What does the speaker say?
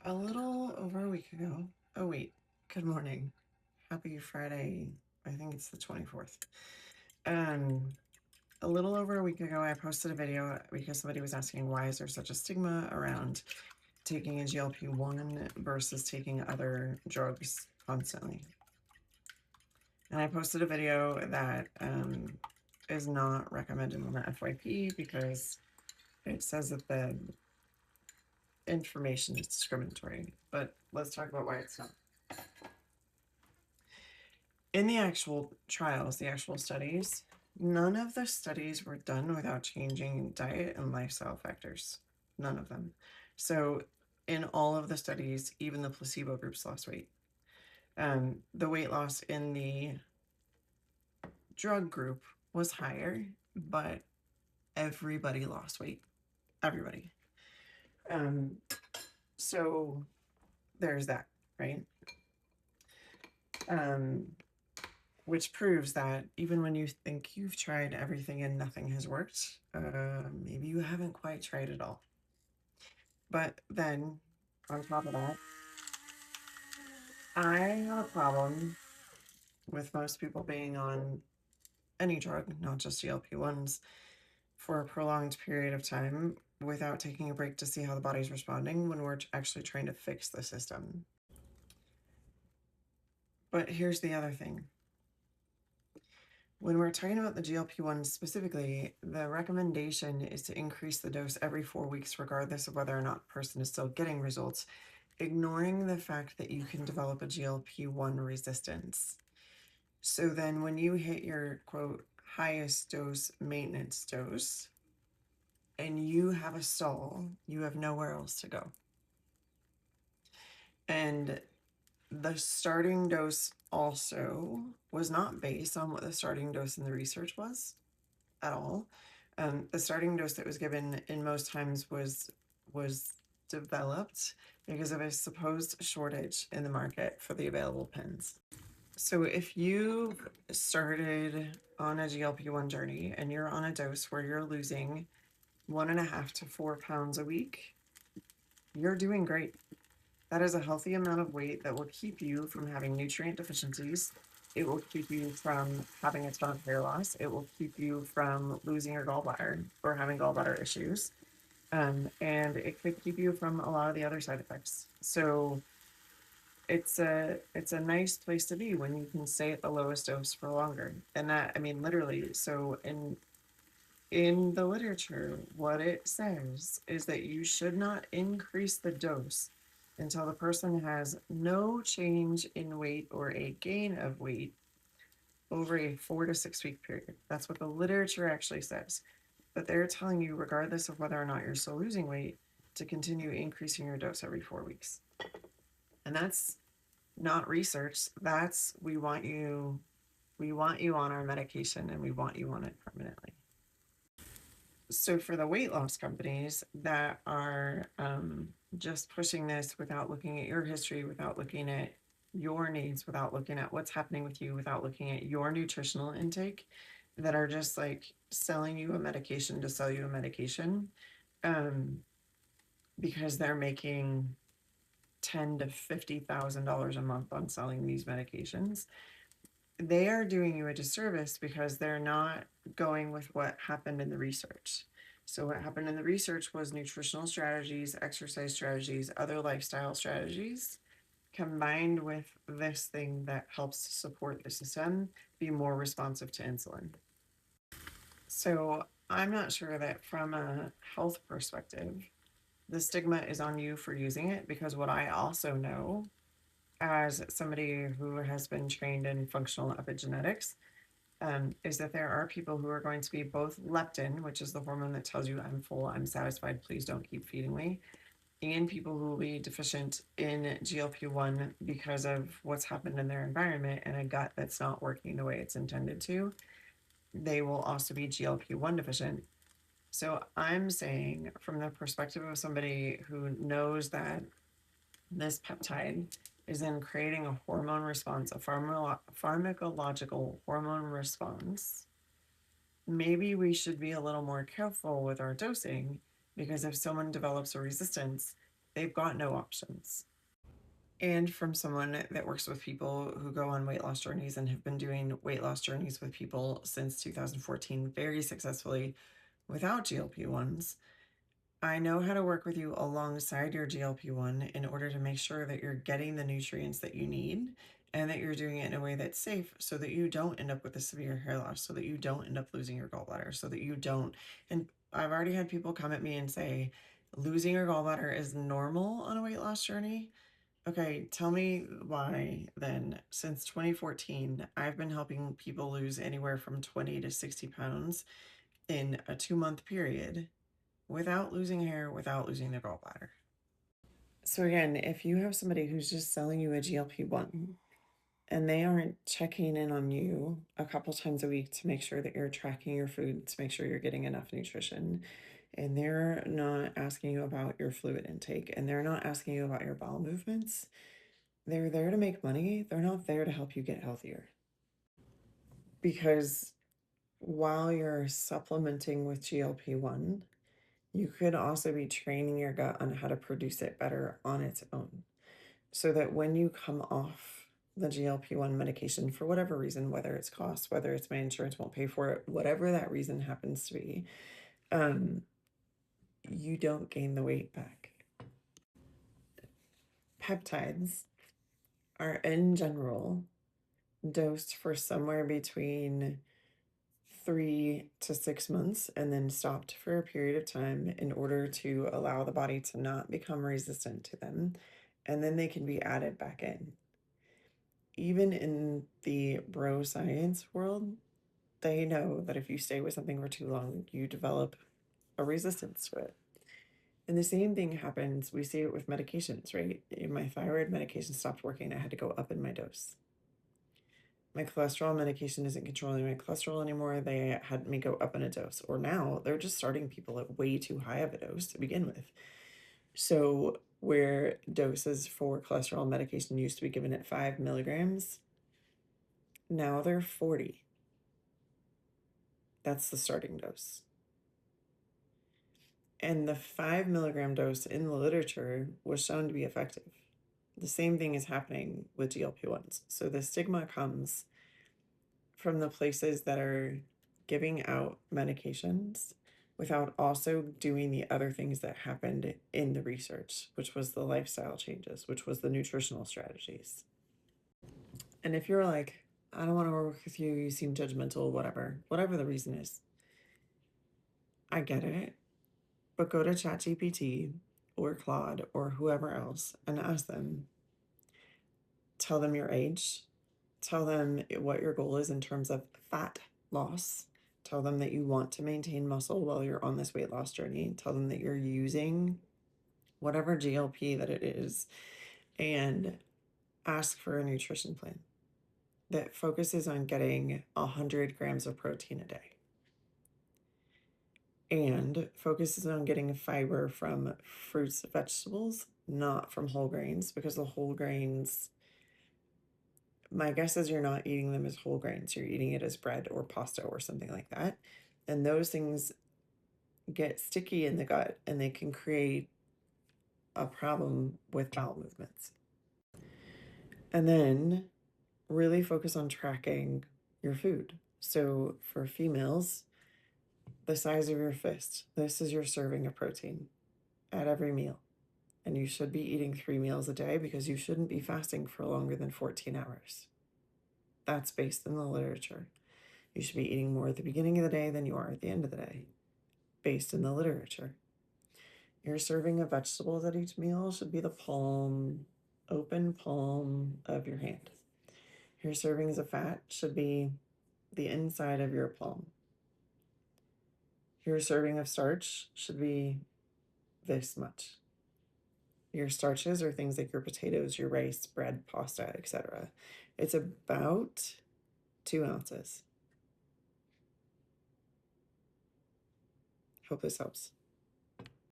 A little over a week ago. Oh, wait. Good morning. Happy Friday. I think it's the 24th. A little over a week ago, I posted a video because somebody was asking why is there such a stigma around taking a GLP-1 versus taking other drugs constantly. And I posted a video that is not recommended in the FYP because it says that the information is discriminatory. But let's talk about why it's not. In the actual trials, the actual studies, none of the studies were done without changing diet and lifestyle factors. None of them. So in all of the studies, even the placebo groups lost weight. The weight loss in the drug group was higher, but everybody lost weight. Everybody. So there's that, right? Which proves that even when you think you've tried everything and nothing has worked, maybe you haven't quite tried it all. But then, on top of that, I have a problem with most people being on any drug, not just GLP-1s, for a prolonged period of time without taking a break to see how the body's responding when we're actually trying to fix the system. But here's the other thing. When we're talking about the GLP-1 specifically, the recommendation is to increase the dose every 4 weeks, regardless of whether or not the person is still getting results, ignoring the fact that you can develop a GLP-1 resistance. So then when you hit your, quote, highest dose maintenance dose, and you have a stall, you have nowhere else to go. And the starting dose also was not based on what the starting dose in the research was at all. The starting dose that was given in most times was developed because of a supposed shortage in the market for the available pens. So if you started on a GLP-1 journey and you're on a dose where you're losing 1.5 to 4 pounds a week, you're doing great. That is a healthy amount of weight that will keep you from having nutrient deficiencies. It will keep you from having a ton of hair loss. It will keep you from losing your gallbladder or having gallbladder issues. And it could keep you from a lot of the other side effects. So it's a nice place to be when you can stay at the lowest dose for longer. And that, I mean, literally, so in the literature, what it says is that you should not increase the dose until the person has no change in weight or a gain of weight over a 4 to 6 week period. That's what the literature actually says. But they're telling you, regardless of whether or not you're still losing weight, to continue increasing your dose every 4 weeks. And that's not research. That's we want you on our medication and we want you on it permanently. So for the weight loss companies that are just pushing this without looking at your history, without looking at your needs, without looking at what's happening with you, without looking at your nutritional intake, that are just like selling you a medication to sell you a medication, because they're making $10,000 to $50,000 a month on selling these medications. They are doing you a disservice because they're not going with what happened in the research. So what happened in the research was nutritional strategies, exercise strategies, other lifestyle strategies, combined with this thing that helps to support the system be more responsive to insulin. So I'm not sure that from a health perspective, the stigma is on you for using it, because what I also know as somebody who has been trained in functional epigenetics, is that there are people who are going to be both leptin, which is the hormone that tells you I'm full, I'm satisfied, please don't keep feeding me, and people who will be deficient in GLP-1 because of what's happened in their environment and a gut that's not working the way it's intended to. They will also be GLP-1 deficient. So I'm saying, from the perspective of somebody who knows that this peptide is then creating a hormone response, a pharmacological hormone response, maybe we should be a little more careful with our dosing, because if someone develops a resistance, they've got no options. And from someone that works with people who go on weight loss journeys and have been doing weight loss journeys with people since 2014 very successfully without GLP-1s, I know how to work with you alongside your GLP-1 in order to make sure that you're getting the nutrients that you need and that you're doing it in a way that's safe so that you don't end up with a severe hair loss, so that you don't end up losing your gallbladder, so that you don't. And I've already had people come at me and say, losing your gallbladder is normal on a weight loss journey. Okay, tell me why then. Since 2014, I've been helping people lose anywhere from 20 to 60 pounds in a 2-month period without losing hair, without losing their gallbladder. So again, if you have somebody who's just selling you a GLP-1 and they aren't checking in on you a couple times a week to make sure that you're tracking your food, to make sure you're getting enough nutrition, and they're not asking you about your fluid intake, and they're not asking you about your bowel movements, they're there to make money. They're not there to help you get healthier. Because while you're supplementing with GLP-1, you could also be training your gut on how to produce it better on its own. So that when you come off the GLP-1 medication for whatever reason, whether it's cost, whether it's my insurance won't pay for it, whatever that reason happens to be, you don't gain the weight back. Peptides are in general dosed for somewhere between 3 to 6 months and then stopped for a period of time in order to allow the body to not become resistant to them. And then they can be added back in. Even in the bro science world, they know that if you stay with something for too long, you develop a resistance to it. And the same thing happens, we see it with medications, right? My thyroid medication stopped working. I had to go up in my dose. My cholesterol medication isn't controlling my cholesterol anymore. They had me go up in a dose. Or now they're just starting people at way too high of a dose to begin with. So where doses for cholesterol medication used to be given at 5 milligrams, now they're 40. That's the starting dose. And the 5 milligram dose in the literature was shown to be effective. The same thing is happening with GLP-1s. So the stigma comes from the places that are giving out medications without also doing the other things that happened in the research, which was the lifestyle changes, which was the nutritional strategies. And if you're like, I don't want to work with you, you seem judgmental, whatever the reason is, I get it. But go to ChatGPT or Claude or whoever else and ask them. Tell them your age. Tell them what your goal is in terms of fat loss. Tell them that you want to maintain muscle while you're on this weight loss journey. Tell them that you're using whatever GLP that it is, and ask for a nutrition plan that focuses on getting 100 grams of protein a day and focuses on getting fiber from fruits and vegetables, not from whole grains, because the whole grains, my guess is you're not eating them as whole grains. You're eating it as bread or pasta or something like that. And those things get sticky in the gut and they can create a problem with bowel movements. And then really focus on tracking your food. So for females, the size of your fist, this is your serving of protein at every meal. And you should be eating 3 meals a day because you shouldn't be fasting for longer than 14 hours. That's based in the literature. You should be eating more at the beginning of the day than you are at the end of the day, based in the literature. Your serving of vegetables at each meal should be the palm, open palm of your hand. Your servings of fat should be the inside of your palm. Your serving of starch should be this much. Your starches are things like your potatoes, your rice, bread, pasta, etc. It's about 2 ounces. Hope this helps.